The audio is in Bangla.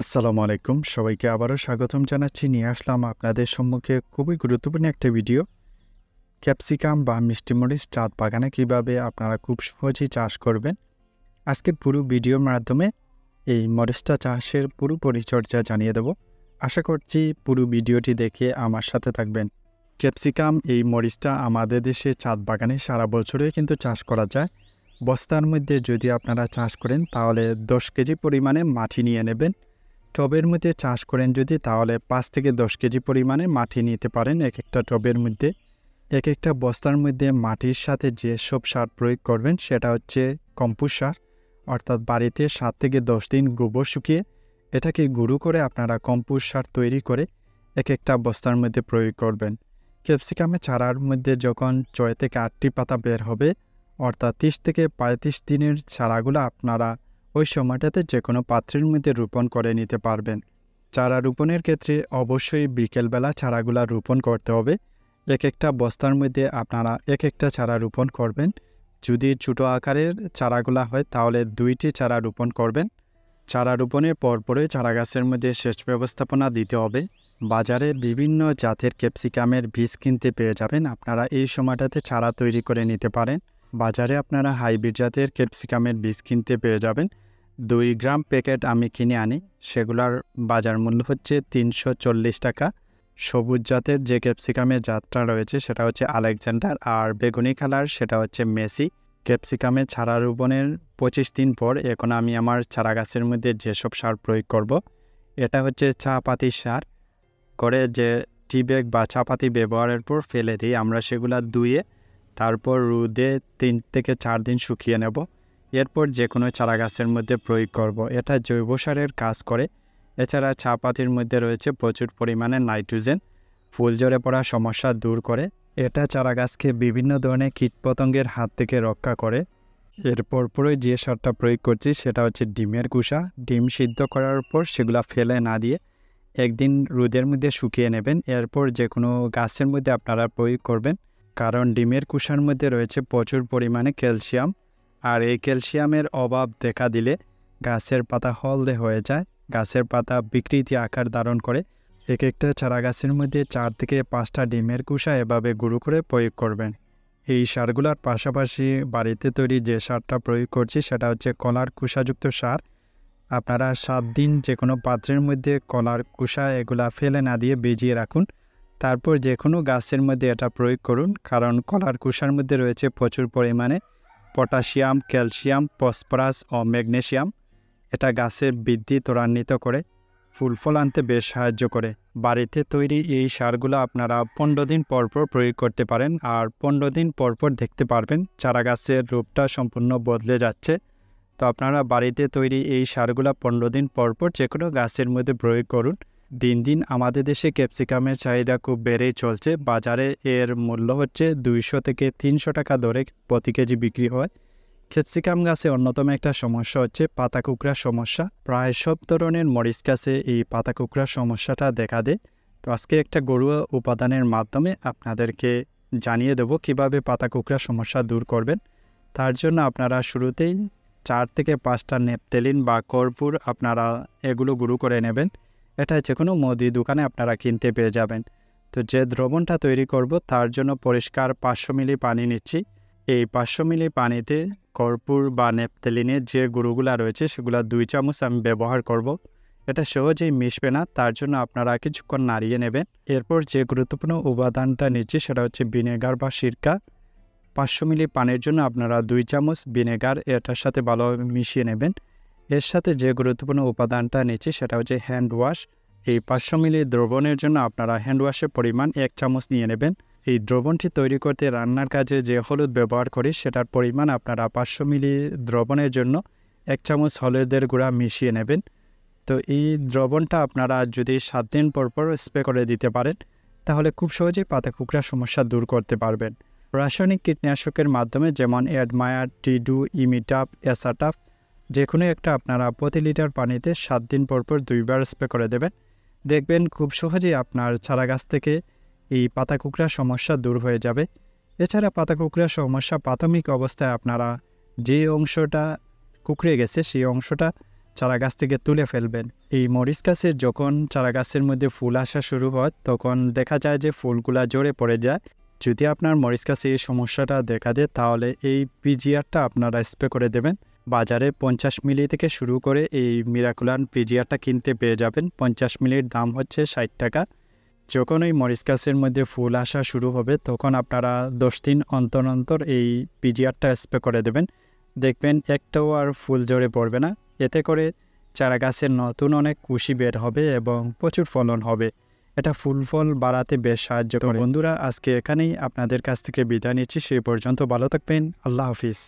আসসালামু আলাইকুম। সবাইকে আবারও স্বাগতম জানাচ্ছি। নিয়ে আসলাম আপনাদের সম্মুখে খুবই গুরুত্বপূর্ণ একটা ভিডিও। ক্যাপসিকাম বা মিষ্টি মরিচ ছাদ বাগানে কিভাবে আপনারা খুব সহজেই চাষ করবেন। আজকের পুরো ভিডিওর মাধ্যমে এই মরিচটা চাষের পুরো পরিচর্যা জানিয়ে দেব। আশা করছি পুরো ভিডিওটি দেখে আমার সাথে থাকবেন। ক্যাপসিকাম এই মরিচটা আমাদের দেশে ছাদ বাগানে সারা বছরই কিন্তু চাষ করা যায়। বস্তার মধ্যে যদি আপনারা চাষ করেন তাহলে 10 কেজি পরিমাণে মাটি নিয়ে নেবেন। টবের মধ্যে চাষ করেন যদি তাহলে 5 থেকে 10 কেজি পরিমাণে মাটি নিতে পারেন এক একটা টবের মধ্যে। এক একটা বস্তার মধ্যে মাটির সাথে যেসব সার প্রয়োগ করবেন সেটা হচ্ছে কম্পোস্ট সার, অর্থাৎ বাড়িতে 7 থেকে 10 দিন গোবর শুকিয়ে এটাকে গুঁড়ো করে আপনারা কম্পোস্ট সার তৈরি করে এক একটা বস্তার মধ্যে প্রয়োগ করবেন। ক্যাপসিকামের চারার মধ্যে যখন 6 থেকে 8টি পাতা বের হবে, অর্থাৎ 30 থেকে 35 দিনের চারাগুলো আপনারা ওই সময়টাতে যে কোনো পাত্রের মধ্যে রোপণ করে নিতে পারবেন। চারা রোপণের ক্ষেত্রে অবশ্যই বিকেলবেলা চারাগুলা রোপণ করতে হবে। এক একটা বস্তার মধ্যে আপনারা এক একটা চারা রোপণ করবেন। যদি ছোটো আকারের চারাগুলা হয় তাহলে 2টি চারা রোপণ করবেন। চারা রোপণের পরপরই চারা গাছের মধ্যে সেচ ব্যবস্থাপনা দিতে হবে। বাজারে বিভিন্ন জাতের ক্যাপসিকামের বীজ কিনতে পেয়ে যাবেন। আপনারা এই সময়টাতে চারা তৈরি করে নিতে পারেন। বাজারে আপনারা হাইব্রিড জাতের ক্যাপসিকামের বীজ কিনতে পেয়ে যাবেন। 2 গ্রাম প্যাকেট আমি কিনে আনি, সেগুলোর বাজার মূল্য হচ্ছে 340 টাকা। সবুজ জাতের যে ক্যাপসিকামের জাতটা রয়েছে সেটা হচ্ছে আলেকজান্ডার, আর বেগুনি কালার সেটা হচ্ছে মেসি। ক্যাপসিকামের চারা রোপণের 25 দিন পর এখন আমি আমার চারা গাছের মধ্যে যেসব সার প্রয়োগ করব, এটা হচ্ছে চা পাতির সার করে যে টি ব্যাগ বা চা পাতি ব্যবহারের পর ফেলে দিই আমরা, সেগুলা ধুয়ে তারপর রোদে 3 থেকে 4 দিন শুকিয়ে নেব। এরপর যে কোনো চারা গাছের মধ্যে প্রয়োগ করব। এটা জৈব সারের কাজ করে। এছাড়া চা পাতির মধ্যে রয়েছে প্রচুর পরিমাণে নাইট্রোজেন, ফুল ঝরে পড়া সমস্যা দূর করে। এটা চারা গাছকে বিভিন্ন ধরনের কীটপতঙ্গের হাত থেকে রক্ষা করে। এরপর পরই যে সারটা প্রয়োগ করছি সেটা হচ্ছে ডিমের কুসা। ডিম সিদ্ধ করার পর সেগুলা ফেলে না দিয়ে একদিন রোদের মধ্যে শুকিয়ে নেবেন। এরপর যে কোনো গাছের মধ্যে আপনারা প্রয়োগ করবেন, কারণ ডিমের কুসার মধ্যে রয়েছে প্রচুর পরিমাণে ক্যালসিয়াম, আর এই ক্যালসিয়ামের অভাব দেখা দিলে গাছের পাতা হলদে হয়ে যায়, গাছের পাতা বিকৃতি আকার ধারণ করে। এক একটা চারা গাছের মধ্যে 4 থেকে 5টা ডিমের কুসা এভাবে গুঁড়ো করে প্রয়োগ করবেন। এই সারগুলোর পাশাপাশি বাড়িতে তৈরি যে সারটা প্রয়োগ করছি সেটা হচ্ছে কলার কুসাযুক্ত সার। আপনারা 7 দিন যে কোনো পাত্রের মধ্যে কলার কুসা এগুলা ফেলে না দিয়ে ভিজিয়ে রাখুন। তারপর যে কোনো গাছের মধ্যে এটা প্রয়োগ করুন, কারণ কলার কুসার মধ্যে রয়েছে প্রচুর পরিমাণে পটাশিয়াম, ক্যালসিয়াম, ফসফরাস ও ম্যাগনেসিয়াম। এটা গাছের বৃদ্ধি ত্বরান্বিত করে, ফুল ফল আনতে বেশ সাহায্য করে। বাড়িতে তৈরি এই সারগুলো আপনারা 15 দিন পরপর প্রয়োগ করতে পারেন, আর 15 দিন পরপর দেখতে পারবেন চারা গাছের রূপটা সম্পূর্ণ বদলে যাচ্ছে। তো আপনারা বাড়িতে তৈরি এই সারগুলো 15 দিন পরপর যে কোনো গাছের মধ্যে প্রয়োগ করুন। দিন দিন আমাদের দেশে ক্যাপসিকামের চাহিদা খুব বেড়েই চলছে। বাজারে এর মূল্য হচ্ছে 200 থেকে 300 টাকা দরে প্রতি কেজি বিক্রি হয়। ক্যাপসিকাম গাছে অন্যতম একটা সমস্যা হচ্ছে পাতা কুঁকড়া সমস্যা। প্রায় সব ধরনের মরিচ গাছে এই পাতা কুঁকড়া সমস্যাটা দেখা দেয়। তো আজকে একটা ঘরোয়া উপাদানের মাধ্যমে আপনাদেরকে জানিয়ে দেব কিভাবে পাতা কুঁকড়া সমস্যা দূর করবেন। তার জন্য আপনারা শুরুতেই 4 থেকে 5টা নেপথেলিন বা কর্পূর আপনারা এগুলো গুঁড়ো করে নেবেন। এটা যে কোনো মুদি দোকানে আপনারা কিনতে পেয়ে যাবেন। তো যে দ্রবণটা তৈরি করব তার জন্য পরিষ্কার 500 মিলি পানি নিচ্ছি। এই 500 মিলি পানিতে কর্পূর বা নেপথেলিনের যে গুঁড়োগুলো রয়েছে সেগুলো 2 চামচ আমি ব্যবহার করব। এটা সহজেই মিশবে না, তার জন্য আপনারা কিছুক্ষণ নাড়িয়ে নেবেন। এরপর যে গুরুত্বপূর্ণ উপাদানটা নিচ্ছি সেটা হচ্ছে ভিনেগার বা সিরকা। 500 মিলি পানির জন্য আপনারা 2 চামচ ভিনেগার এটার সাথে ভালোভাবে মিশিয়ে নেবেন। এর সাথে যে গুরুত্বপূর্ণ উপাদানটা নিচ্ছি সেটা হচ্ছে হ্যান্ড ওয়াশ। এই 500 মিলি দ্রবণের জন্য আপনারা হ্যান্ড ওয়াশের পরিমাণ 1 চামচ নিয়ে নেবেন। এই দ্রবণটি তৈরি করতে রান্নার কাজে যে হলুদ ব্যবহার করি সেটার পরিমাণ আপনারা 500 মিলি দ্রবণের জন্য 1 চামচ হলুদের গুঁড়া মিশিয়ে নেবেন। তো এই দ্রবণটা আপনারা যদি 7 দিন পর পর স্প্রে করে দিতে পারেন তাহলে খুব সহজেই পাতা কুঁকড়া সমস্যা দূর করতে পারবেন। রাসায়নিক কীটনাশকের মাধ্যমে যেমন অ্যাডমায়ার, টিডু, ইমিটাপ, এসাটাপ যে কোনো একটা আপনারা প্রতি লিটার পানিতে 7 দিন পর পর 2 বার স্প্রে করে দেবেন। দেখবেন খুব সহজেই আপনার চারা গাছ থেকে এই পাতা কুঁকড়া সমস্যা দূর হয়ে যাবে। এছাড়া পাতা কুঁকড়া সমস্যা প্রাথমিক অবস্থায় আপনারা যে অংশটা কুঁকড়ে গেছে সেই অংশটা চারা গাছ থেকে তুলে ফেলবেন। এই মরিচ গাছে যখন চারা গাছের মধ্যে ফুল আসা শুরু হয় তখন দেখা যায় যে ফুলগুলা ঝরে পড়ে যায়। যদি আপনার মরিচ গাছে এই সমস্যাটা দেখা দেয় তাহলে এই পিজিআরটা আপনারা স্প্রে করে দেবেন। বাজারে 50 মিলি থেকে শুরু করে এই মিরাকুলান পিজিআরটা কিনতে পেয়ে যাবেন। 50 মিলির দাম হচ্ছে 60 টাকা। যখন এই মরিচ গাছের মধ্যে ফুল আসা শুরু হবে তখন আপনারা 10 দিন অন্তর অন্তর এই পিজিআরটা স্প্রে করে দেবেন। দেখবেন একটাও আর ফুল ঝরে পড়বে না। এতে করে চারা গাছের নতুন অনেক কুশি বের হবে এবং প্রচুর ফলন হবে। এটা ফুল ফল বাড়াতে বেশ সাহায্য করে। বন্ধুরা, আজকে এখানেই আপনাদের কাছ থেকে বিদায় নিচ্ছি। সেই পর্যন্ত ভালো থাকবেন। আল্লাহ হাফিজ।